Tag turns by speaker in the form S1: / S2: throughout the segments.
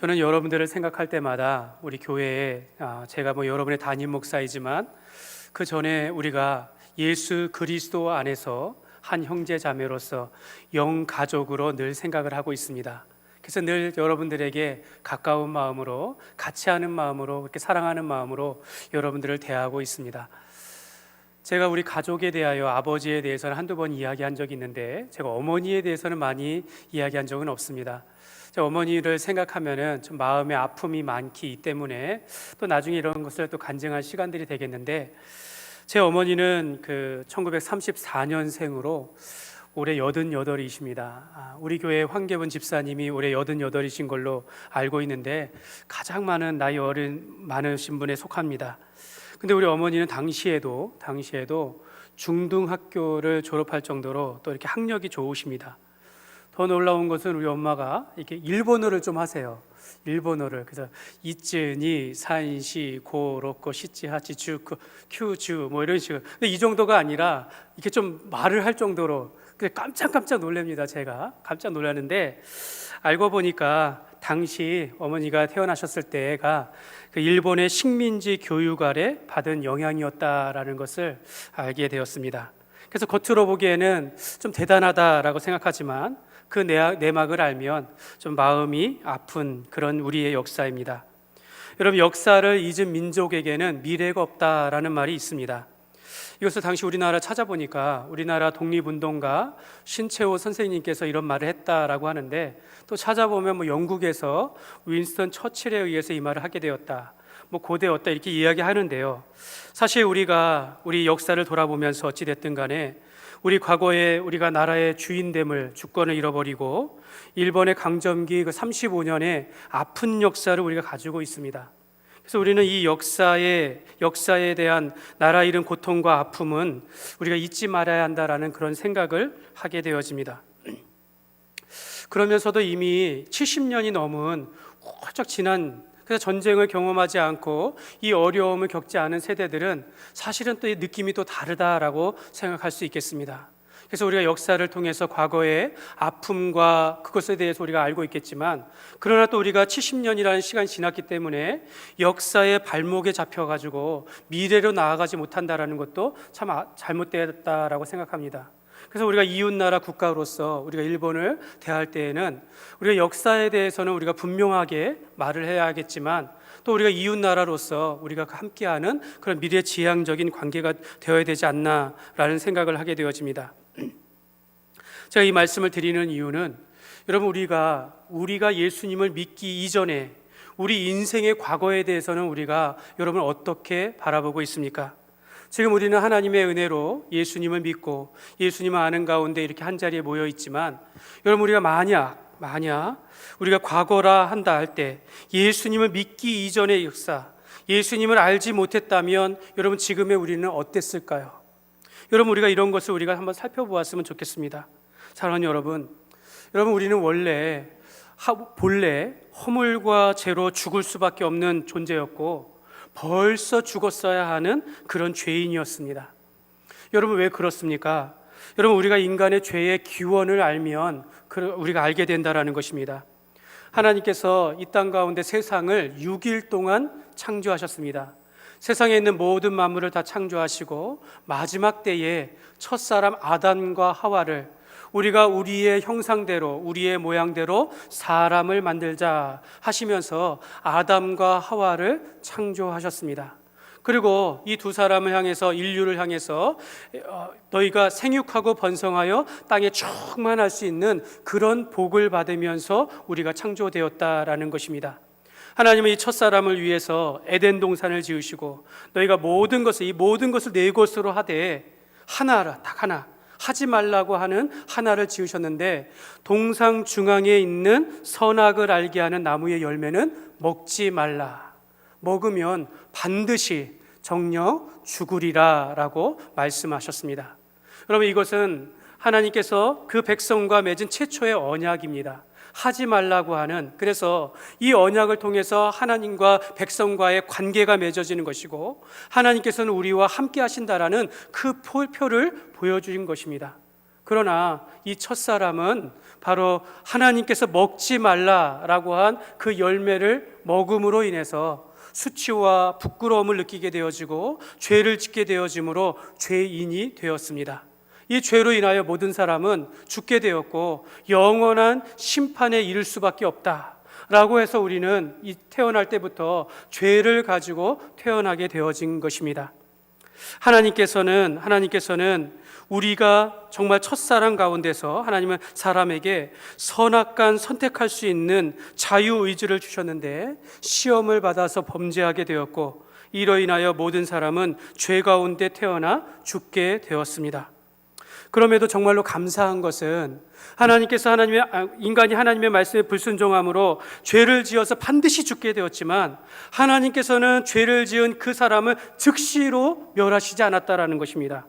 S1: 저는 여러분들을 생각할 때마다 우리 교회에 제가 여러분의 담임 목사이지만 그 전에 우리가 예수 그리스도 안에서 한 형제 자매로서 영 가족으로 늘 생각을 하고 있습니다. 그래서 늘 여러분들에게 가까운 마음으로, 같이 하는 마음으로, 그렇게 사랑하는 마음으로 여러분들을 대하고 있습니다. 제가 우리 가족에 대하여 아버지에 대해서는 한두 번 이야기한 적이 있는데 제가 어머니에 대해서는 많이 이야기한 적은 없습니다. 제 어머니를 생각하면은 좀 마음의 아픔이 많기 때문에 또 나중에 이런 것을 또 간증할 시간들이 되겠는데, 제 어머니는 1934년생으로 올해 88이십니다. 우리 교회 황계분 집사님이 올해 88이신 걸로 알고 있는데 가장 많은 나이 많으신 분에 속합니다. 근데 우리 어머니는 당시에도 중등학교를 졸업할 정도로 또 이렇게 학력이 좋으십니다. 더 놀라운 것은 우리 엄마가 이렇게 일본어를 좀 하세요. 일본어를. 그래서 이쯔니 산시 고로코 시치하치 주크 큐주 이런 식으로. 근데 이 정도가 아니라 이렇게 좀 말을 할 정도로 깜짝 놀랍니다. 제가 깜짝 놀랐는데 알고 보니까 당시 어머니가 태어나셨을 때가 그 일본의 식민지 교육 아래 받은 영향이었다라는 것을 알게 되었습니다. 그래서 겉으로 보기에는 좀 대단하다라고 생각하지만 그 내막을 알면 좀 마음이 아픈 그런 우리의 역사입니다. 여러분, 역사를 잊은 민족에게는 미래가 없다라는 말이 있습니다. 이것을 당시 우리나라 찾아보니까 우리나라 독립운동가 신채호 선생님께서 이런 말을 했다라고 하는데, 또 찾아보면 영국에서 윈스턴 처칠에 의해서 이 말을 하게 되었다, 고대였다 이렇게 이야기하는데요. 사실 우리가 우리 역사를 돌아보면서 어찌됐든 간에 우리 과거에 우리가 나라의 주인됨을, 주권을 잃어버리고 일본의 강점기 35년의 아픈 역사를 우리가 가지고 있습니다. 그래서 우리는 이 역사에 대한 나라 잃은 고통과 아픔은 우리가 잊지 말아야 한다라는 그런 생각을 하게 되어집니다. 그러면서도 이미 70년이 넘은 훌쩍 지난, 그래서 전쟁을 경험하지 않고 이 어려움을 겪지 않은 세대들은 사실은 또 이 느낌이 또 다르다라고 생각할 수 있겠습니다. 그래서 우리가 역사를 통해서 과거의 아픔과 그것에 대해서 우리가 알고 있겠지만, 그러나 또 우리가 70년이라는 시간이 지났기 때문에 역사의 발목에 잡혀가지고 미래로 나아가지 못한다라는 것도 참 잘못되었다라고 생각합니다. 그래서 우리가 이웃나라 국가로서 우리가 일본을 대할 때에는 우리가 역사에 대해서는 우리가 분명하게 말을 해야 하겠지만, 또 우리가 이웃나라로서 우리가 함께하는 그런 미래지향적인 관계가 되어야 되지 않나라는 생각을 하게 되어집니다. 제가 이 말씀을 드리는 이유는, 여러분, 우리가 예수님을 믿기 이전에 우리 인생의 과거에 대해서는 우리가 여러분 어떻게 바라보고 있습니까? 지금 우리는 하나님의 은혜로 예수님을 믿고 예수님을 아는 가운데 이렇게 한 자리에 모여 있지만, 여러분, 우리가 만약 우리가 과거라 한다 할 때 예수님을 믿기 이전의 역사, 예수님을 알지 못했다면 여러분 지금의 우리는 어땠을까요? 여러분, 우리가 이런 것을 우리가 한번 살펴보았으면 좋겠습니다. 사랑하는 여러분, 우리는 본래 허물과 죄로 죽을 수밖에 없는 존재였고 벌써 죽었어야 하는 그런 죄인이었습니다. 여러분, 왜 그렇습니까? 여러분, 우리가 인간의 죄의 기원을 알면 우리가 알게 된다라는 것입니다. 하나님께서 이 땅 가운데 세상을 6일 동안 창조하셨습니다. 세상에 있는 모든 만물을 다 창조하시고 마지막 때에 첫사람 아담과 하와를 우리가 우리의 형상대로, 우리의 모양대로 사람을 만들자 하시면서 아담과 하와를 창조하셨습니다. 그리고 이 두 사람을 향해서, 인류를 향해서 너희가 생육하고 번성하여 땅에 충만할 수 있는 그런 복을 받으면서 우리가 창조되었다라는 것입니다. 하나님은 이 첫사람을 위해서 에덴 동산을 지으시고 너희가 이 모든 것을 내 것으로 하되 딱 하나 하지 말라고 하는 하나를 지으셨는데, 동상 중앙에 있는 선악을 알게 하는 나무의 열매는 먹지 말라, 먹으면 반드시 정녕 죽으리라 라고 말씀하셨습니다. 여러분, 이것은 하나님께서 그 백성과 맺은 최초의 언약입니다. 하지 말라고 하는, 그래서 이 언약을 통해서 하나님과 백성과의 관계가 맺어지는 것이고 하나님께서는 우리와 함께 하신다라는 그 표를 보여주신 것입니다. 그러나 이 첫사람은 바로 하나님께서 먹지 말라라고 한 그 열매를 먹음으로 인해서 수치와 부끄러움을 느끼게 되어지고 죄를 짓게 되어짐으로 죄인이 되었습니다. 이 죄로 인하여 모든 사람은 죽게 되었고 영원한 심판에 이를 수밖에 없다 라고 해서 우리는 이 태어날 때부터 죄를 가지고 태어나게 되어진 것입니다. 하나님께서는 우리가 정말 첫사랑 가운데서 하나님은 사람에게 선악간 선택할 수 있는 자유의지를 주셨는데 시험을 받아서 범죄하게 되었고 이로 인하여 모든 사람은 죄 가운데 태어나 죽게 되었습니다. 그럼에도 정말로 감사한 것은 하나님께서 인간이 하나님의 말씀에 불순종함으로 죄를 지어서 반드시 죽게 되었지만 하나님께서는 죄를 지은 그 사람을 즉시로 멸하시지 않았다라는 것입니다.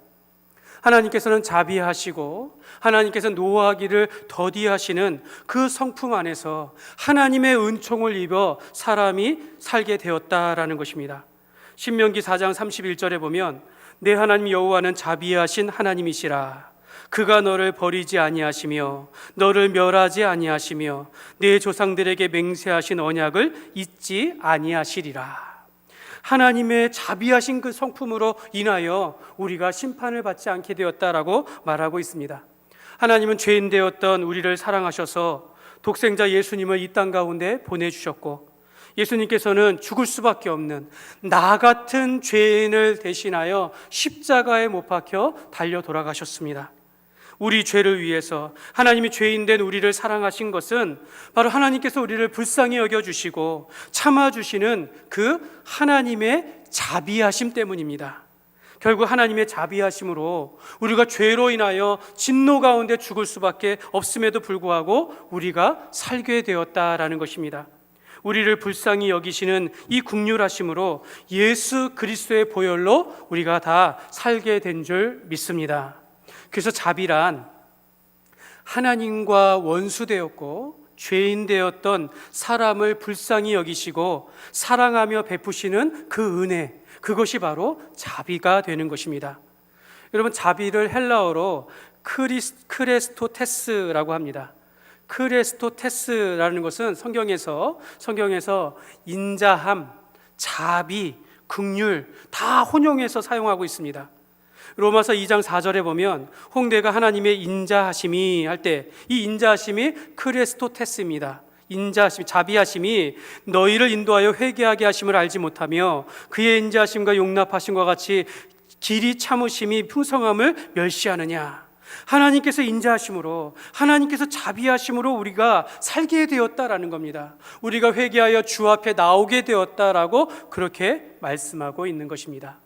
S1: 하나님께서는 자비하시고 하나님께서 노하기를 더디하시는 그 성품 안에서 하나님의 은총을 입어 사람이 살게 되었다라는 것입니다. 신명기 4장 31절에 보면 내 하나님 여호와는 자비하신 하나님이시라. 그가 너를 버리지 아니하시며 너를 멸하지 아니하시며 내 조상들에게 맹세하신 언약을 잊지 아니하시리라. 하나님의 자비하신 그 성품으로 인하여 우리가 심판을 받지 않게 되었다라고 말하고 있습니다. 하나님은 죄인 되었던 우리를 사랑하셔서 독생자 예수님을 이 땅 가운데 보내주셨고 예수님께서는 죽을 수밖에 없는 나 같은 죄인을 대신하여 십자가에 못 박혀 달려 돌아가셨습니다. 우리 죄를 위해서 하나님이 죄인 된 우리를 사랑하신 것은 바로 하나님께서 우리를 불쌍히 여겨주시고 참아주시는 그 하나님의 자비하심 때문입니다. 결국 하나님의 자비하심으로 우리가 죄로 인하여 진노 가운데 죽을 수밖에 없음에도 불구하고 우리가 살게 되었다라는 것입니다. 우리를 불쌍히 여기시는 이 긍휼하심으로 예수 그리스도의 보혈로 우리가 다 살게 된 줄 믿습니다. 그래서 자비란 하나님과 원수되었고 죄인 되었던 사람을 불쌍히 여기시고 사랑하며 베푸시는 그 은혜, 그것이 바로 자비가 되는 것입니다. 여러분, 자비를 헬라어로 크레스토테스라고 합니다. 크레스토테스라는 것은 성경에서 인자함, 자비, 긍휼 다 혼용해서 사용하고 있습니다. 로마서 2장 4절에 보면 홍대가 하나님의 인자하심이 할 때 이 인자하심이 크레스토테스입니다. 인자하심, 자비하심이 너희를 인도하여 회개하게 하심을 알지 못하며 그의 인자하심과 용납하심과 같이 길이 참으심이 풍성함을 멸시하느냐. 하나님께서 인자하심으로, 하나님께서 자비하심으로 우리가 살게 되었다라는 겁니다. 우리가 회개하여 주 앞에 나오게 되었다라고 그렇게 말씀하고 있는 것입니다.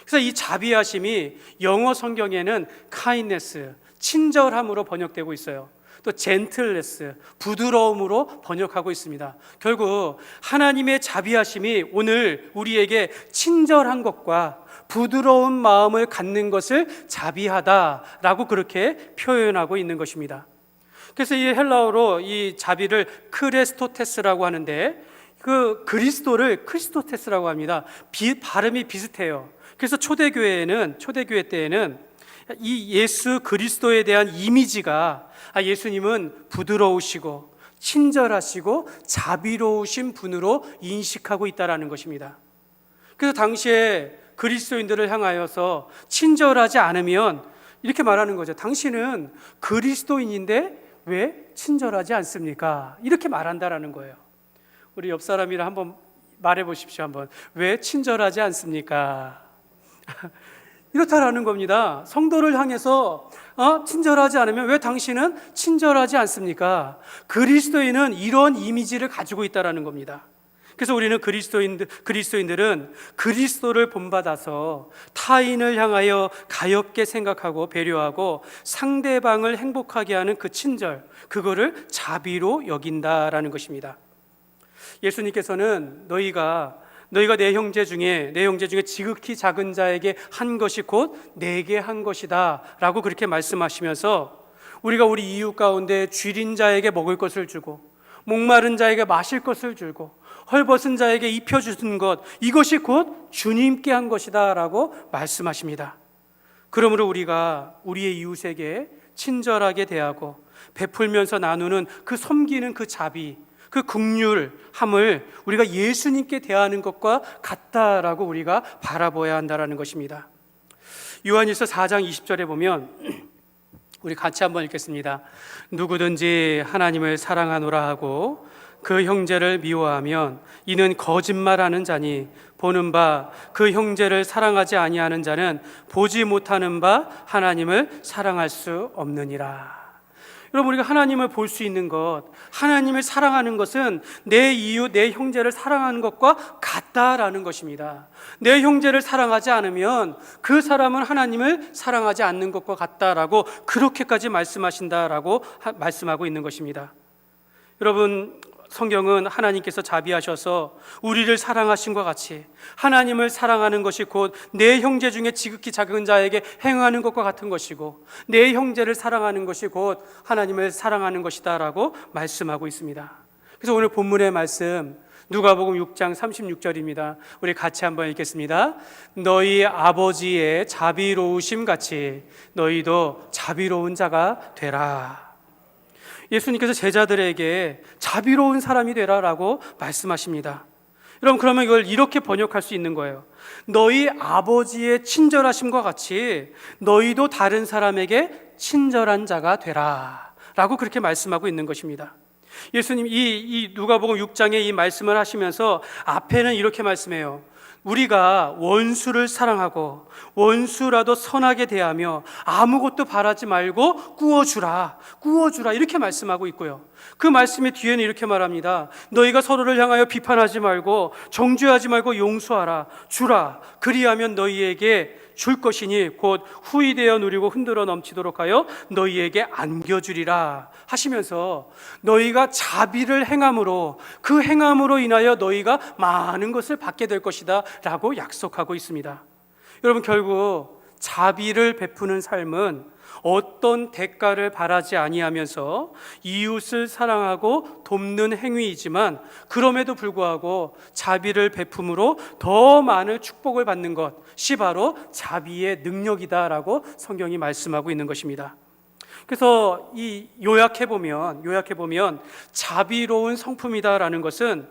S1: 그래서 이 자비하심이 영어 성경에는 kindness, 친절함으로 번역되고 있어요. 또 gentleness, 부드러움으로 번역하고 있습니다. 결국 하나님의 자비하심이 오늘 우리에게 친절한 것과 부드러운 마음을 갖는 것을 자비하다라고 그렇게 표현하고 있는 것입니다. 그래서 이 헬라어로 이 자비를 크레스토테스라고 하는데 그 그리스도를 크리스토테스라고 합니다. 발음이 비슷해요. 그래서 초대교회 때에는 이 예수 그리스도에 대한 이미지가 예수님은 부드러우시고 친절하시고 자비로우신 분으로 인식하고 있다라는 것입니다. 그래서 당시에 그리스도인들을 향하여서 친절하지 않으면 이렇게 말하는 거죠. 당신은 그리스도인인데 왜 친절하지 않습니까? 이렇게 말한다라는 거예요. 우리 옆 사람이랑 한번 말해 보십시오. 한번. 왜 친절하지 않습니까? 이렇다라는 겁니다. 성도를 향해서 친절하지 않으면 왜 당신은 친절하지 않습니까? 그리스도인은 이런 이미지를 가지고 있다라는 겁니다. 그래서 우리는 그리스도인들은 그리스도를 본받아서 타인을 향하여 가엾게 생각하고 배려하고 상대방을 행복하게 하는 그 친절, 그거를 자비로 여긴다라는 것입니다. 예수님께서는 너희가 내 형제 중에 지극히 작은 자에게 한 것이 곧 내게 한 것이다 라고 그렇게 말씀하시면서 우리가 우리 이웃 가운데 쥐린 자에게 먹을 것을 주고 목마른 자에게 마실 것을 주고 헐벗은 자에게 입혀주는 것, 이것이 곧 주님께 한 것이다 라고 말씀하십니다. 그러므로 우리가 우리의 이웃에게 친절하게 대하고 베풀면서 나누는 그 섬기는 그 자비, 그 긍휼함을 우리가 예수님께 대하는 것과 같다라고 우리가 바라봐야 한다라는 것입니다. 요한일서 4장 20절에 보면 우리 같이 한번 읽겠습니다. 누구든지 하나님을 사랑하노라 하고 그 형제를 미워하면 이는 거짓말하는 자니 보는 바 그 형제를 사랑하지 아니하는 자는 보지 못하는 바 하나님을 사랑할 수 없느니라. 여러분, 우리가 하나님을 볼 수 있는 것, 하나님을 사랑하는 것은 내 이웃, 내 형제를 사랑하는 것과 같다라는 것입니다. 내 형제를 사랑하지 않으면 그 사람은 하나님을 사랑하지 않는 것과 같다라고 그렇게까지 말씀하신다라고 말씀하고 있는 것입니다. 여러분, 성경은 하나님께서 자비하셔서 우리를 사랑하신 것 같이 하나님을 사랑하는 것이 곧 내 형제 중에 지극히 작은 자에게 행하는 것과 같은 것이고 내 형제를 사랑하는 것이 곧 하나님을 사랑하는 것이다 라고 말씀하고 있습니다. 그래서 오늘 본문의 말씀 누가복음 6장 36절입니다. 우리 같이 한번 읽겠습니다. 너희 아버지의 자비로우심 같이 너희도 자비로운 자가 되라. 예수님께서 제자들에게 자비로운 사람이 되라라고 말씀하십니다. 여러분, 그러면 이걸 이렇게 번역할 수 있는 거예요. 너희 아버지의 친절하심과 같이 너희도 다른 사람에게 친절한 자가 되라 라고 그렇게 말씀하고 있는 것입니다. 예수님 이 누가복음 6장에 이 말씀을 하시면서 앞에는 이렇게 말씀해요. 우리가 원수를 사랑하고 원수라도 선하게 대하며 아무것도 바라지 말고 꾸어주라 이렇게 말씀하고 있고요. 그 말씀의 뒤에는 이렇게 말합니다. 너희가 서로를 향하여 비판하지 말고 정죄하지 말고 용서하라 주라 그리하면 너희에게 줄 것이니 곧 후히되어 누리고 흔들어 넘치도록 하여 너희에게 안겨주리라 하시면서 너희가 자비를 행함으로 그 행함으로 인하여 너희가 많은 것을 받게 될 것이다 라고 약속하고 있습니다. 여러분, 결국 자비를 베푸는 삶은 어떤 대가를 바라지 아니하면서 이웃을 사랑하고 돕는 행위이지만 그럼에도 불구하고 자비를 베품으로 더 많은 축복을 받는 것이 바로 자비의 능력이다라고 성경이 말씀하고 있는 것입니다. 그래서 요약해 보면 자비로운 성품이다라는 것은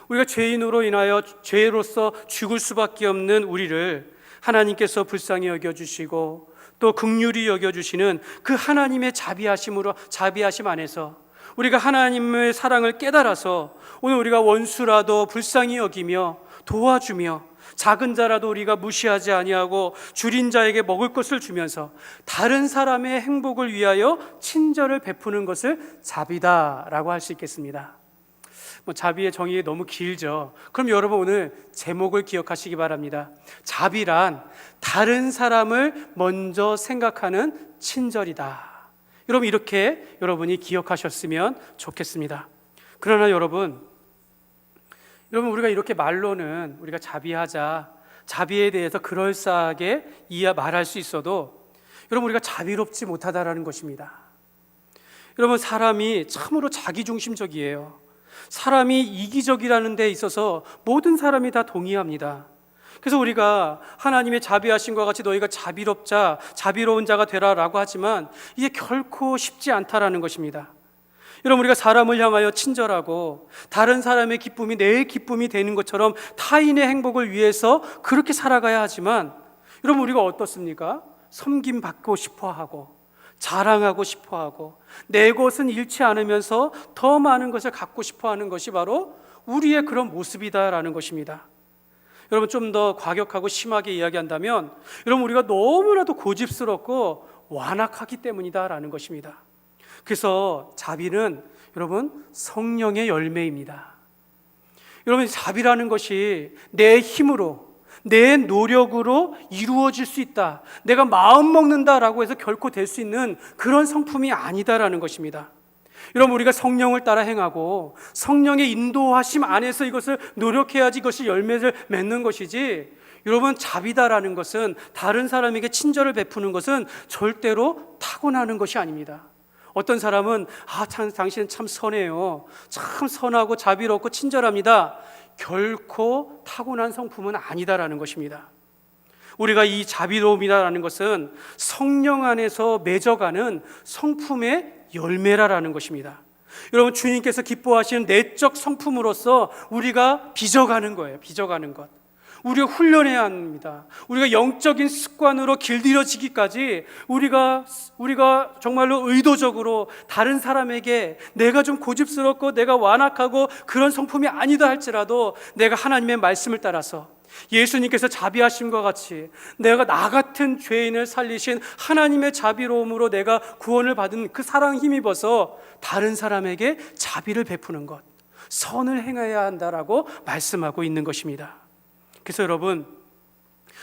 S1: 우리가 죄인으로 인하여 죄로서 죽을 수밖에 없는 우리를 하나님께서 불쌍히 여겨주시고 또 긍휼히 여겨주시는 그 하나님의 자비하심 안에서 우리가 하나님의 사랑을 깨달아서 오늘 우리가 원수라도 불쌍히 여기며 도와주며 작은 자라도 우리가 무시하지 아니하고 줄인 자에게 먹을 것을 주면서 다른 사람의 행복을 위하여 친절을 베푸는 것을 자비다라고 할 수 있겠습니다. 자비의 정의가 너무 길죠. 그럼 여러분 오늘 제목을 기억하시기 바랍니다. 자비란 다른 사람을 먼저 생각하는 친절이다. 여러분, 이렇게 여러분이 기억하셨으면 좋겠습니다. 그러나 여러분 우리가 이렇게 말로는 우리가 자비하자, 자비에 대해서 그럴싸하게 말할 수 있어도 여러분 우리가 자비롭지 못하다라는 것입니다. 여러분, 사람이 참으로 자기중심적이에요. 사람이 이기적이라는 데 있어서 모든 사람이 다 동의합니다. 그래서 우리가 하나님의 자비하심과 같이 너희가 자비로운 자가 되라라고 하지만 이게 결코 쉽지 않다라는 것입니다. 여러분, 우리가 사람을 향하여 친절하고 다른 사람의 기쁨이 내 기쁨이 되는 것처럼 타인의 행복을 위해서 그렇게 살아가야 하지만 여러분, 우리가 어떻습니까? 섬김받고 싶어하고 자랑하고 싶어하고 내 것은 잃지 않으면서 더 많은 것을 갖고 싶어하는 것이 바로 우리의 그런 모습이다라는 것입니다. 여러분, 좀 더 과격하고 심하게 이야기한다면 여러분 우리가 너무나도 고집스럽고 완악하기 때문이다라는 것입니다. 그래서 자비는 여러분 성령의 열매입니다. 여러분, 자비라는 것이 내 힘으로 내 노력으로 이루어질 수 있다, 내가 마음 먹는다라고 해서 결코 될 수 있는 그런 성품이 아니다라는 것입니다. 여러분, 우리가 성령을 따라 행하고 성령의 인도하심 안에서 이것을 노력해야지 이것이 열매를 맺는 것이지, 여러분 자비다라는 것은 다른 사람에게 친절을 베푸는 것은 절대로 타고나는 것이 아닙니다. 어떤 사람은 당신은 참 선해요, 참 선하고 자비롭고 친절합니다. 결코 타고난 성품은 아니다라는 것입니다. 우리가 이 자비로움이라는 것은 성령 안에서 맺어가는 성품의 열매라는 것입니다. 여러분, 주님께서 기뻐하시는 내적 성품으로서 우리가 빚어가는 거예요. 빚어가는 것. 우리가 훈련해야 합니다. 우리가 영적인 습관으로 길들여지기까지 우리가 정말로 의도적으로 다른 사람에게 내가 좀 고집스럽고 내가 완악하고 그런 성품이 아니다 할지라도 내가 하나님의 말씀을 따라서 예수님께서 자비하심과 같이 내가 나 같은 죄인을 살리신 하나님의 자비로움으로 내가 구원을 받은 그 사랑 힘입어서 다른 사람에게 자비를 베푸는 것, 선을 행해야 한다라고 말씀하고 있는 것입니다. 그래서 여러분,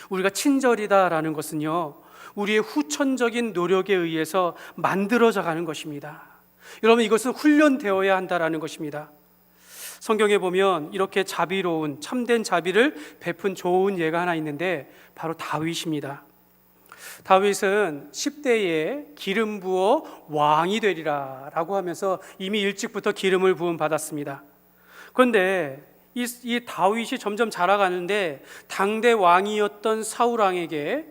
S1: 우리가 친절이다라는 것은요, 우리의 후천적인 노력에 의해서 만들어져 가는 것입니다. 여러분, 이것은 훈련되어야 한다라는 것입니다. 성경에 보면 이렇게 자비로운 참된 자비를 베푼 좋은 예가 하나 있는데 바로 다윗입니다. 다윗은 10대에 기름 부어 왕이 되리라 라고 하면서 이미 일찍부터 기름을 부음 받았습니다. 그런데 이 다윗이 점점 자라가는데 당대 왕이었던 사울 왕에게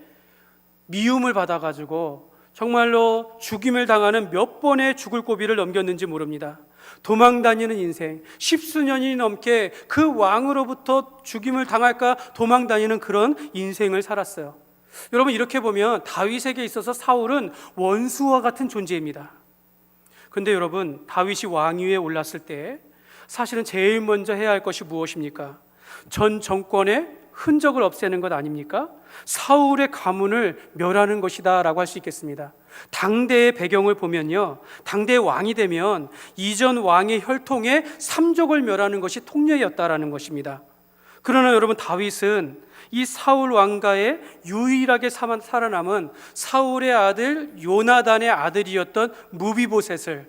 S1: 미움을 받아가지고 정말로 죽임을 당하는 몇 번의 죽을 고비를 넘겼는지 모릅니다. 도망다니는 인생, 10수년이 넘게 그 왕으로부터 죽임을 당할까 도망다니는 그런 인생을 살았어요. 여러분, 이렇게 보면 다윗에게 있어서 사울은 원수와 같은 존재입니다. 그런데 여러분, 다윗이 왕위에 올랐을 때 사실은 제일 먼저 해야 할 것이 무엇입니까? 전 정권의 흔적을 없애는 것 아닙니까? 사울의 가문을 멸하는 것이다 라고 할 수 있겠습니다. 당대의 배경을 보면요, 당대의 왕이 되면 이전 왕의 혈통의 삼족을 멸하는 것이 통례였다라는 것입니다. 그러나 여러분, 다윗은 이 사울 왕가에 유일하게 살아남은 사울의 아들 요나단의 아들이었던 무비보셋을,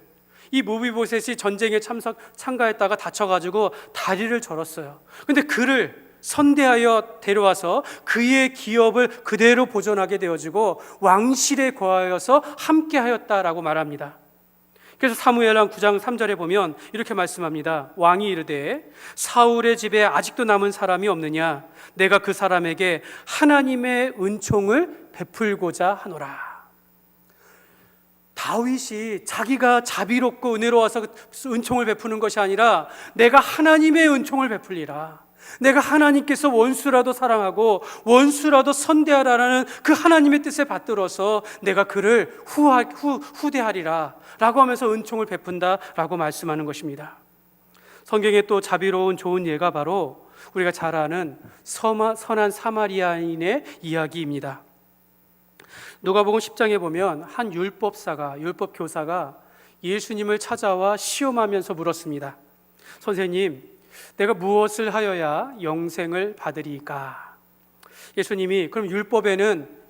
S1: 이 무비보셋이 전쟁에 참가했다가 다쳐가지고 다리를 절었어요. 근데 그를 선대하여 데려와서 그의 기업을 그대로 보존하게 되어지고 왕실에 거하여서 함께하였다라고 말합니다. 그래서 사무엘상 9장 3절에 보면 이렇게 말씀합니다. 왕이 이르되 사울의 집에 아직도 남은 사람이 없느냐? 내가 그 사람에게 하나님의 은총을 베풀고자 하노라. 다윗이 자기가 자비롭고 은혜로워서 은총을 베푸는 것이 아니라 내가 하나님의 은총을 베풀리라. 내가 하나님께서 원수라도 사랑하고 원수라도 선대하라는 그 하나님의 뜻에 받들어서 내가 그를 후대하리라 라고 하면서 은총을 베푼다 라고 말씀하는 것입니다. 성경에 또 자비로운 좋은 예가 바로 우리가 잘 아는 선한 사마리아인의 이야기입니다. 누가복음 10장에 보면 한 율법교사가 예수님을 찾아와 시험하면서 물었습니다. 선생님, 내가 무엇을 하여야 영생을 받으리까? 예수님이 그럼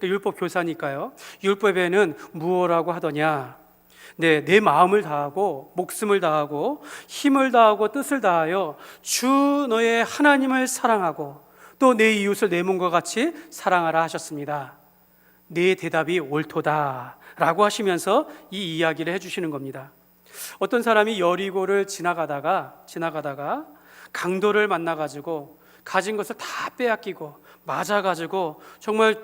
S1: 율법교사니까요, 율법에는 무엇이라고 하더냐? 네, 내 마음을 다하고 목숨을 다하고 힘을 다하고 뜻을 다하여 주 너의 하나님을 사랑하고 또 내 이웃을 내 몸과 같이 사랑하라 하셨습니다. 내 대답이 옳도다 라고 하시면서 이 이야기를 해주시는 겁니다. 어떤 사람이 여리고를 지나가다가 강도를 만나가지고 가진 것을 다 빼앗기고 맞아가지고 정말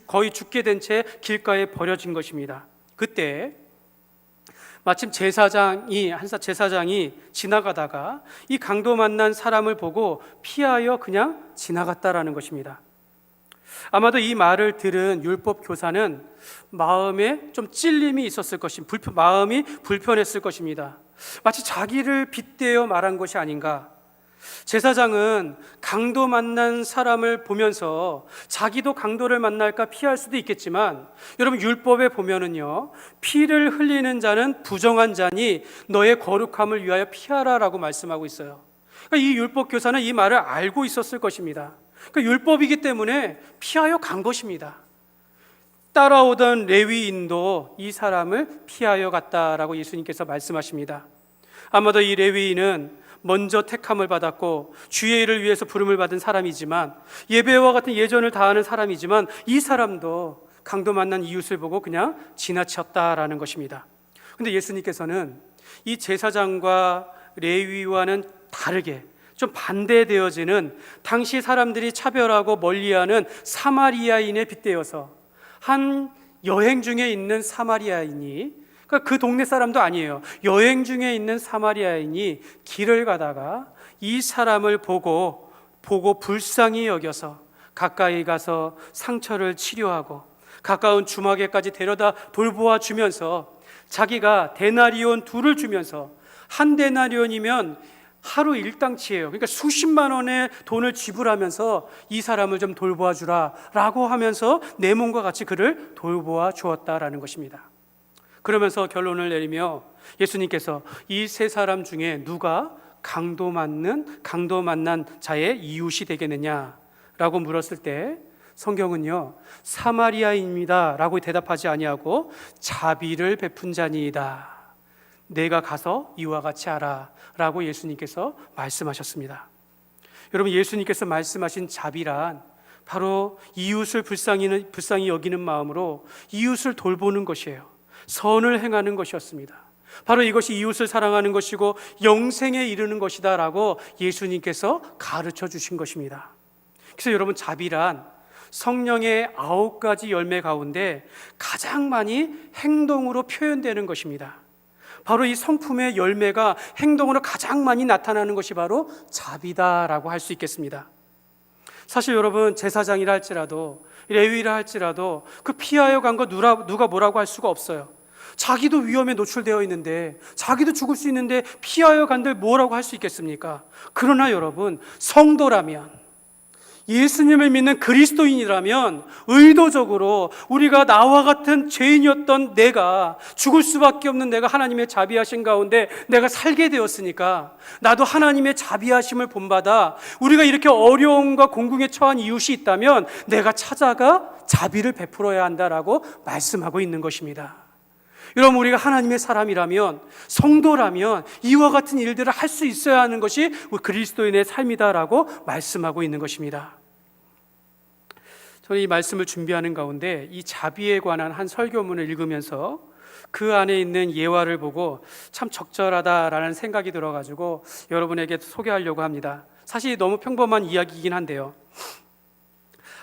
S1: 거의 죽게 된 채 길가에 버려진 것입니다. 그때 마침 한 제사장이 지나가다가 이 강도 만난 사람을 보고 피하여 그냥 지나갔다라는 것입니다. 아마도 이 말을 들은 율법 교사는 마음에 좀 찔림이 있었을 것입니다. 마음이 불편했을 것입니다. 마치 자기를 빗대어 말한 것이 아닌가. 제사장은 강도 만난 사람을 보면서 자기도 강도를 만날까 피할 수도 있겠지만, 여러분, 율법에 보면은요, 피를 흘리는 자는 부정한 자니 너의 거룩함을 위하여 피하라라고 말씀하고 있어요. 그러니까 이 율법 교사는 이 말을 알고 있었을 것입니다. 그러니까 율법이기 때문에 피하여 간 것입니다. 따라오던 레위인도 이 사람을 피하여 갔다라고 예수님께서 말씀하십니다. 아마도 이 레위인은 먼저 택함을 받았고 주의 일을 위해서 부름을 받은 사람이지만, 예배와 같은 예전을 다하는 사람이지만, 이 사람도 강도 만난 이웃을 보고 그냥 지나쳤다라는 것입니다. 그런데 예수님께서는 이 제사장과 레위와는 다르게 좀 반대되어지는, 당시 사람들이 차별하고 멀리하는 사마리아인에 빗대어서 한 여행 중에 있는 사마리아인이, 그러니까 그 동네 사람도 아니에요, 여행 중에 있는 사마리아인이 길을 가다가 이 사람을 보고 불쌍히 여겨서 가까이 가서 상처를 치료하고 가까운 주막에까지 데려다 돌보아 주면서 자기가 데나리온 2를 주면서, 한 데나리온이면 하루 일당치예요. 그러니까 수십만 원의 돈을 지불하면서 이 사람을 좀 돌보아 주라 라고 하면서 내 몸과 같이 그를 돌보아 주었다라는 것입니다. 그러면서 결론을 내리며 예수님께서 이 세 사람 중에 누가 강도 만난 자의 이웃이 되겠느냐라고 물었을 때 성경은요, 사마리아인입니다 라고 대답하지 아니하고 자비를 베푼 자니이다, 내가 가서 이와 같이 하라 라고 예수님께서 말씀하셨습니다. 여러분, 예수님께서 말씀하신 자비란 바로 이웃을 불쌍히 여기는 마음으로 이웃을 돌보는 것이에요. 선을 행하는 것이었습니다. 바로 이것이 이웃을 사랑하는 것이고 영생에 이르는 것이다 라고 예수님께서 가르쳐 주신 것입니다. 그래서 여러분, 자비란 성령의 9가지 열매 가운데 가장 많이 행동으로 표현되는 것입니다. 바로 이 성품의 열매가 행동으로 가장 많이 나타나는 것이 바로 자비다라고 할 수 있겠습니다. 사실 여러분, 제사장이라 할지라도 레위라 할지라도 그 피하여 간 거 누가 뭐라고 할 수가 없어요. 자기도 위험에 노출되어 있는데, 자기도 죽을 수 있는데 피하여 간들 뭐라고 할 수 있겠습니까? 그러나 여러분, 성도라면, 예수님을 믿는 그리스도인이라면 의도적으로 우리가 나와 같은 죄인이었던 내가, 죽을 수밖에 없는 내가 하나님의 자비하심 가운데 내가 살게 되었으니까 나도 하나님의 자비하심을 본받아 우리가 이렇게 어려움과 공궁에 처한 이웃이 있다면 내가 찾아가 자비를 베풀어야 한다라고 말씀하고 있는 것입니다. 여러분, 우리가 하나님의 사람이라면, 성도라면 이와 같은 일들을 할 수 있어야 하는 것이 그리스도인의 삶이다라고 말씀하고 있는 것입니다. 저는 이 말씀을 준비하는 가운데 이 자비에 관한 한 설교문을 읽으면서 그 안에 있는 예화를 보고 참 적절하다라는 생각이 들어가지고 여러분에게 소개하려고 합니다. 사실 너무 평범한 이야기이긴 한데요,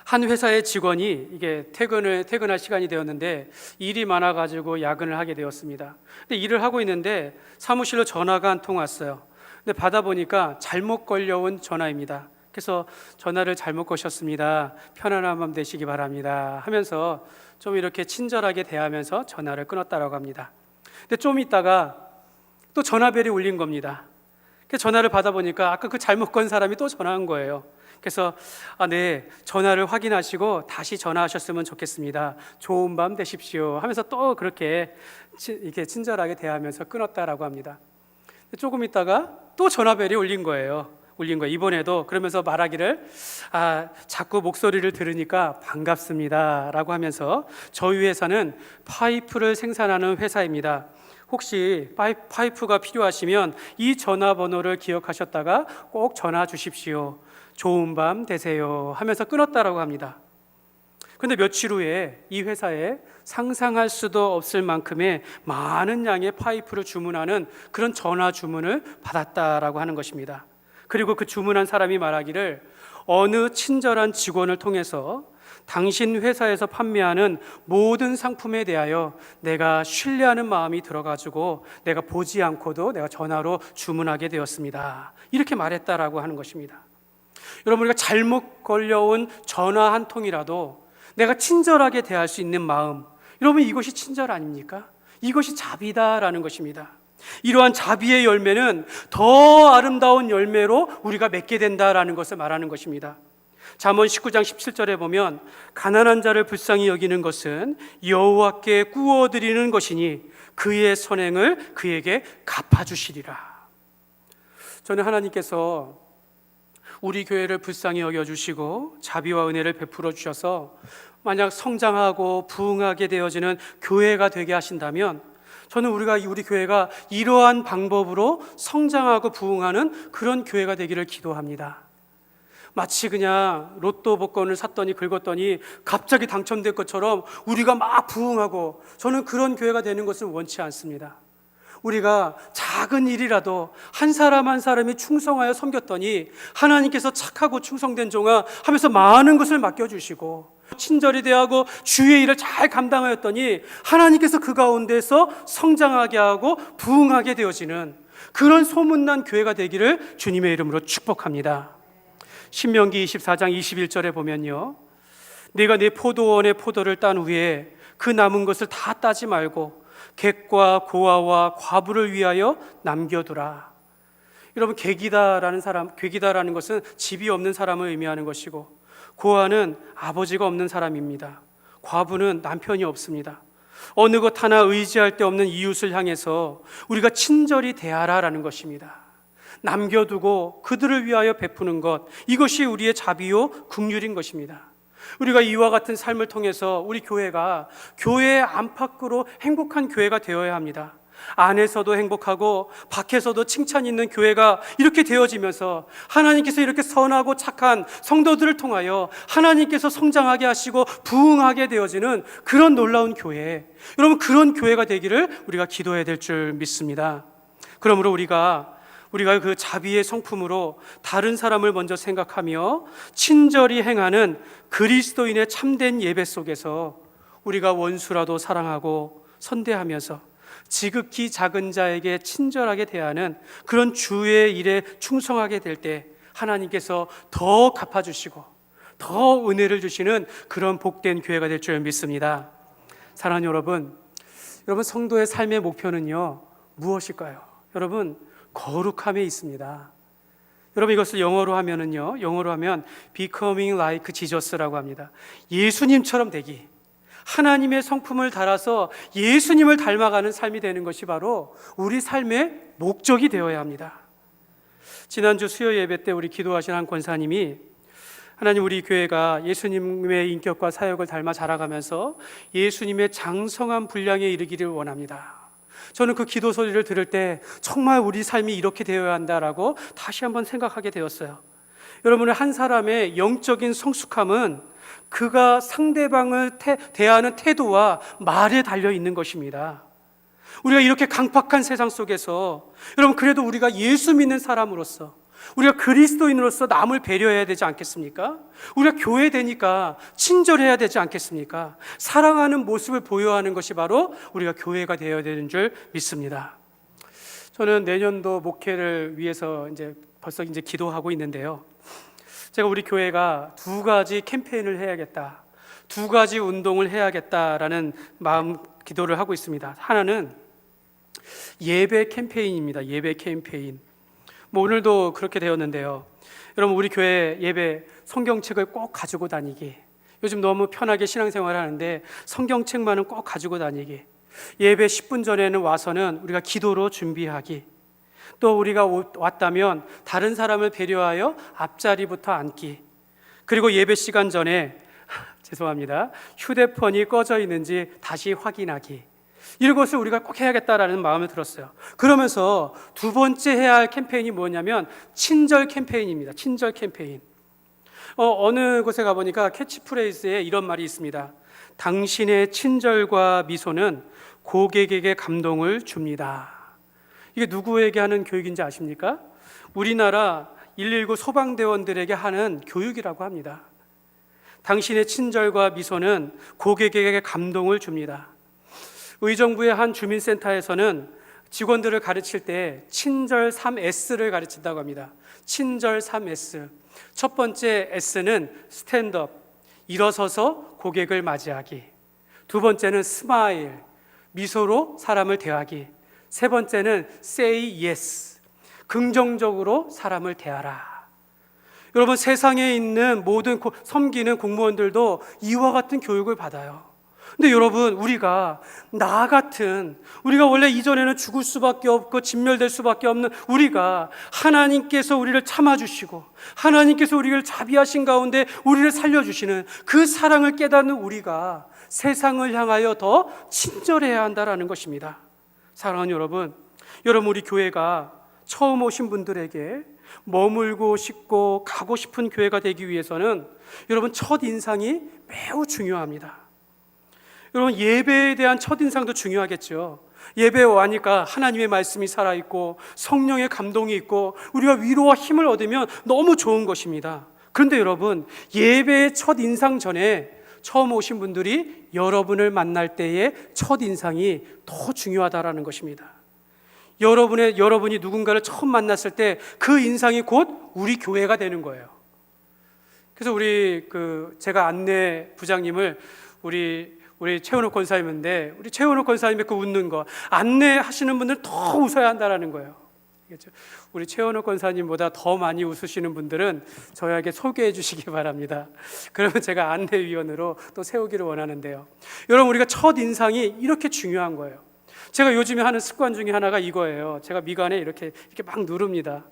S1: 한 회사의 직원이 이게 퇴근할 시간이 되었는데 일이 많아가지고 야근을 하게 되었습니다. 근데 일을 하고 있는데 사무실로 전화가 한 통 왔어요. 근데 받아보니까 잘못 걸려온 전화입니다. 그래서 전화를 잘못 거셨습니다, 편안한 밤 되시기 바랍니다 하면서 좀 이렇게 친절하게 대하면서 전화를 끊었다라고 합니다. 근데 좀 있다가 또 전화벨이 울린 겁니다. 그래서 전화를 받아보니까 아까 그 잘못 건 사람이 또 전화한 거예요. 그래서 네, 전화를 확인하시고 다시 전화하셨으면 좋겠습니다, 좋은 밤 되십시오 하면서 또 그렇게 이렇게 친절하게 대하면서 끊었다라고 합니다. 조금 있다가 또 전화벨이 울린 거예요. 이번에도 그러면서 말하기를 자꾸 목소리를 들으니까 반갑습니다 라고 하면서 저희 회사는 파이프를 생산하는 회사입니다. 혹시 파이프가 필요하시면 이 전화번호를 기억하셨다가 꼭 전화 주십시오, 좋은 밤 되세요 하면서 끊었다라고 합니다. 그런데 며칠 후에 이 회사에 상상할 수도 없을 만큼의 많은 양의 파이프를 주문하는 그런 전화 주문을 받았다라고 하는 것입니다. 그리고 그 주문한 사람이 말하기를 어느 친절한 직원을 통해서 당신 회사에서 판매하는 모든 상품에 대하여 내가 신뢰하는 마음이 들어가지고 내가 보지 않고도 내가 전화로 주문하게 되었습니다, 이렇게 말했다라고 하는 것입니다. 여러분, 우리가 잘못 걸려온 전화 한 통이라도 내가 친절하게 대할 수 있는 마음, 여러분, 이것이 친절 아닙니까? 이것이 자비다라는 것입니다. 이러한 자비의 열매는 더 아름다운 열매로 우리가 맺게 된다라는 것을 말하는 것입니다. 잠언 19장 17절에 보면 가난한 자를 불쌍히 여기는 것은 여호와께 구워드리는 것이니 그의 선행을 그에게 갚아주시리라. 저는 하나님께서 우리 교회를 불쌍히 여겨주시고 자비와 은혜를 베풀어 주셔서 만약 성장하고 부흥하게 되어지는 교회가 되게 하신다면 저는 우리 교회가 이러한 방법으로 성장하고 부흥하는 그런 교회가 되기를 기도합니다. 마치 그냥 로또 복권을 샀더니 긁었더니 갑자기 당첨될 것처럼 우리가 막 부흥하고, 저는 그런 교회가 되는 것을 원치 않습니다. 우리가 작은 일이라도 한 사람 한 사람이 충성하여 섬겼더니 하나님께서 착하고 충성된 종아 하면서 많은 것을 맡겨주시고, 친절히 대하고 주의 일을 잘 감당하였더니 하나님께서 그 가운데서 성장하게 하고 부흥하게 되어지는 그런 소문난 교회가 되기를 주님의 이름으로 축복합니다. 신명기 24장 21절에 보면요, 네가 네 포도원의 포도를 딴 후에 그 남은 것을 다 따지 말고 객과 고아와 과부를 위하여 남겨두라. 여러분, 객이다라는 것은 집이 없는 사람을 의미하는 것이고, 고아는 아버지가 없는 사람입니다. 과부는 남편이 없습니다. 어느 것 하나 의지할 데 없는 이웃을 향해서 우리가 친절히 대하라라는 것입니다. 남겨두고 그들을 위하여 베푸는 것, 이것이 우리의 자비요 긍휼인 것입니다. 우리가 이와 같은 삶을 통해서 우리 교회가 교회의 안팎으로 행복한 교회가 되어야 합니다. 안에서도 행복하고 밖에서도 칭찬 있는 교회가 이렇게 되어지면서 하나님께서 이렇게 선하고 착한 성도들을 통하여 하나님께서 성장하게 하시고 부흥하게 되어지는 그런 놀라운 교회, 여러분, 그런 교회가 되기를 우리가 기도해야 될 줄 믿습니다. 그러므로 우리가 그 자비의 성품으로 다른 사람을 먼저 생각하며 친절히 행하는 그리스도인의 참된 예배 속에서 우리가 원수라도 사랑하고 선대하면서 지극히 작은 자에게 친절하게 대하는 그런 주의 일에 충성하게 될 때 하나님께서 더 갚아주시고 더 은혜를 주시는 그런 복된 교회가 될 줄 믿습니다. 사랑하는 여러분, 성도의 삶의 목표는요, 무엇일까요? 여러분, 거룩함에 있습니다. 여러분, 이것을 영어로 하면 becoming like Jesus라고 합니다. 예수님처럼 되기, 하나님의 성품을 따라서 예수님을 닮아가는 삶이 되는 것이 바로 우리 삶의 목적이 되어야 합니다. 지난주 수요 예배 때 우리 기도하신 한 권사님이, 하나님, 우리 교회가 예수님의 인격과 사역을 닮아 자라가면서 예수님의 장성한 분량에 이르기를 원합니다. 저는 그 기도 소리를 들을 때 정말 우리 삶이 이렇게 되어야 한다라고 다시 한번 생각하게 되었어요. 여러분의 한 사람의 영적인 성숙함은 그가 상대방을 대하는 태도와 말에 달려 있는 것입니다. 우리가 이렇게 강팍한 세상 속에서 여러분, 그래도 우리가 예수 믿는 사람으로서, 우리가 그리스도인으로서 남을 배려해야 되지 않겠습니까? 우리가 교회 되니까 친절해야 되지 않겠습니까? 사랑하는 모습을 보여야 하는 것이 바로 우리가 교회가 되어야 되는 줄 믿습니다. 저는 내년도 목회를 위해서 벌써 기도하고 있는데요, 제가 우리 교회가 두 가지 캠페인을 해야겠다, 두 가지 운동을 해야겠다라는 마음 기도를 하고 있습니다. 하나는 예배 캠페인입니다. 예배 캠페인. 오늘도 그렇게 되었는데요, 여러분, 우리 교회 예배 성경책을 꼭 가지고 다니기. 요즘 너무 편하게 신앙생활을 하는데 성경책만은 꼭 가지고 다니기. 예배 10분 전에는 와서는 우리가 기도로 준비하기. 또 우리가 왔다면 다른 사람을 배려하여 앞자리부터 앉기. 그리고 예배 시간 전에 죄송합니다, 휴대폰이 꺼져 있는지 다시 확인하기. 이것을 우리가 꼭 해야겠다라는 마음을 들었어요. 그러면서 두 번째 해야 할 캠페인이 뭐냐면 친절 캠페인입니다. 친절 캠페인. 어느 곳에 가보니까 캐치프레이즈에 이런 말이 있습니다. 당신의 친절과 미소는 고객에게 감동을 줍니다. 이게 누구에게 하는 교육인지 아십니까? 우리나라 119 소방대원들에게 하는 교육이라고 합니다. 당신의 친절과 미소는 고객에게 감동을 줍니다. 의정부의 한 주민센터에서는 직원들을 가르칠 때 친절 3S를 가르친다고 합니다. 친절 3S. 첫 번째 S는 스탠드업, 일어서서 고객을 맞이하기. 두 번째는 스마일, 미소로 사람을 대하기. 세 번째는 say yes, 긍정적으로 사람을 대하라. 여러분, 세상에 있는 모든 섬기는 공무원들도 이와 같은 교육을 받아요. 근데 여러분, 우리가 원래 이전에는 죽을 수밖에 없고 진멸될 수밖에 없는 우리가 하나님께서 우리를 참아주시고 하나님께서 우리를 자비하신 가운데 우리를 살려주시는 그 사랑을 깨닫는 우리가 세상을 향하여 더 친절해야 한다는 것입니다. 사랑하는 여러분, 우리 교회가 처음 오신 분들에게 머물고 싶고 가고 싶은 교회가 되기 위해서는 여러분, 첫 인상이 매우 중요합니다. 여러분, 예배에 대한 첫인상도 중요하겠죠. 예배에 와니까 하나님의 말씀이 살아있고 성령의 감동이 있고 우리가 위로와 힘을 얻으면 너무 좋은 것입니다. 그런데 여러분, 예배의 첫인상 전에 처음 오신 분들이 여러분을 만날 때의 첫인상이 더 중요하다라는 것입니다. 여러분이 누군가를 처음 만났을 때 그 인상이 곧 우리 교회가 되는 거예요. 그래서 제가 안내 부장님을 우리 최원욱 권사님인데, 우리 최원욱 권사님의 그 웃는 거, 안내하시는 분들 더 웃어야 한다라는 거예요. 우리 최원욱 권사님보다 더 많이 웃으시는 분들은 저에게 소개해 주시기 바랍니다. 그러면 제가 안내위원으로 또 세우기를 원하는데요. 여러분, 우리가 첫 인상이 이렇게 중요한 거예요. 제가 요즘에 하는 습관 중에 하나가 이거예요. 제가 미간에 이렇게 막 누릅니다.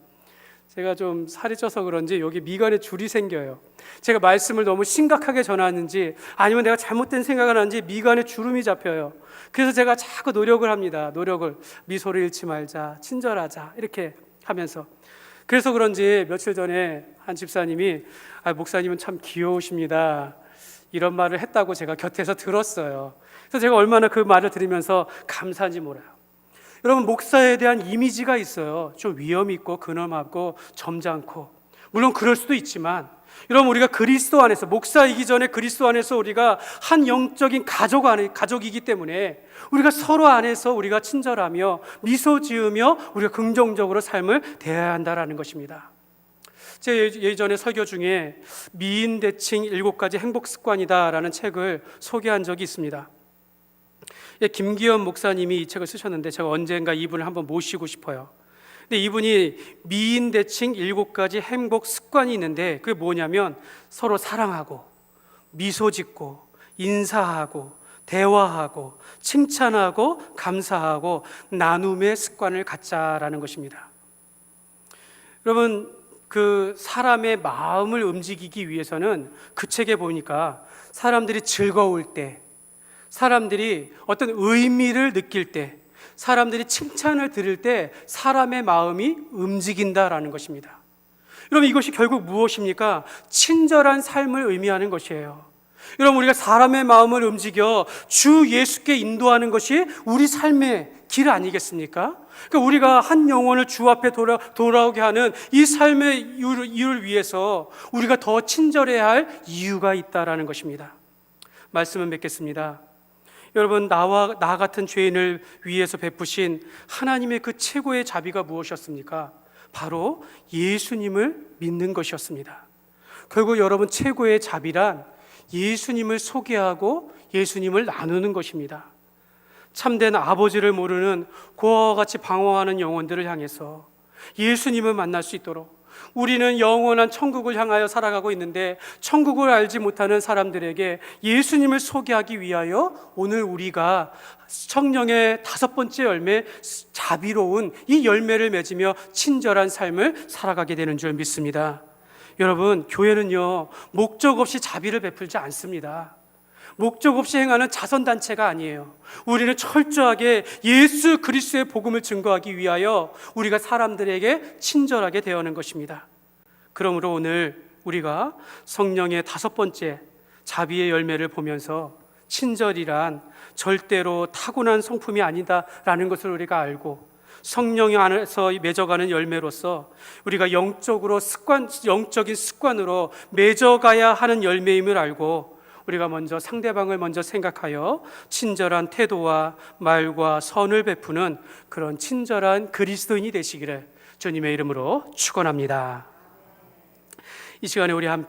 S1: 제가 좀 살이 쪄서 그런지 여기 미간에 줄이 생겨요. 제가 말씀을 너무 심각하게 전하는지 아니면 내가 잘못된 생각을 하는지 미간에 주름이 잡혀요. 그래서 제가 자꾸 노력을 합니다. 미소를 잃지 말자, 친절하자, 이렇게 하면서. 그래서 그런지 며칠 전에 한 집사님이 목사님은 참 귀여우십니다, 이런 말을 했다고 제가 곁에서 들었어요. 그래서 제가 얼마나 그 말을 들으면서 감사한지 몰라요. 여러분, 목사에 대한 이미지가 있어요. 좀 위엄 있고 근엄하고 점잖고, 물론 그럴 수도 있지만 여러분, 우리가 그리스도 안에서, 목사이기 전에 그리스도 안에서 우리가 한 영적인 가족이기 때문에 우리가 서로 안에서 우리가 친절하며 미소 지으며 우리가 긍정적으로 삶을 대해야 한다라는 것입니다. 제 예전에 설교 중에 미인 대칭 7가지 행복 습관이다라는 책을 소개한 적이 있습니다. 김기현 목사님이 이 책을 쓰셨는데 제가 언젠가 이분을 한번 모시고 싶어요. 근데 이분이 미인 대칭 7가지 행복 습관이 있는데 그게 뭐냐면 서로 사랑하고 미소 짓고 인사하고 대화하고 칭찬하고 감사하고 나눔의 습관을 갖자라는 것입니다. 여러분, 그 사람의 마음을 움직이기 위해서는 그 책에 보니까 사람들이 즐거울 때, 사람들이 어떤 의미를 느낄 때, 사람들이 칭찬을 들을 때 사람의 마음이 움직인다라는 것입니다. 여러분, 이것이 결국 무엇입니까? 친절한 삶을 의미하는 것이에요. 여러분, 우리가 사람의 마음을 움직여 주 예수께 인도하는 것이 우리 삶의 길 아니겠습니까? 그러니까 우리가 한 영혼을 주 앞에 돌아오게 하는 이 삶의 이유를 위해서 우리가 더 친절해야 할 이유가 있다라는 것입니다. 말씀을 맺겠습니다. 여러분, 나 같은 죄인을 위해서 베푸신 하나님의 그 최고의 자비가 무엇이었습니까? 바로 예수님을 믿는 것이었습니다. 결국 여러분, 최고의 자비란 예수님을 소개하고 예수님을 나누는 것입니다. 참된 아버지를 모르는 고아와 같이 방황하는 영혼들을 향해서 예수님을 만날 수 있도록, 우리는 영원한 천국을 향하여 살아가고 있는데 천국을 알지 못하는 사람들에게 예수님을 소개하기 위하여 오늘 우리가 성령의 5번째 열매, 자비로운 이 열매를 맺으며 친절한 삶을 살아가게 되는 줄 믿습니다. 여러분, 교회는요, 목적 없이 자비를 베풀지 않습니다. 목적 없이 행하는 자선단체가 아니에요. 우리는 철저하게 예수 그리스도의 복음을 증거하기 위하여 우리가 사람들에게 친절하게 대하는 것입니다. 그러므로 오늘 우리가 성령의 5번째 자비의 열매를 보면서 친절이란 절대로 타고난 성품이 아니다라는 것을 우리가 알고, 성령 안에서 맺어가는 열매로서 우리가 영적인 습관으로 맺어가야 하는 열매임을 알고, 우리가 먼저 상대방을 먼저 생각하여 친절한 태도와 말과 선을 베푸는 그런 친절한 그리스도인이 되시기를 주님의 이름으로 축원합니다. 이 시간에 우리 함께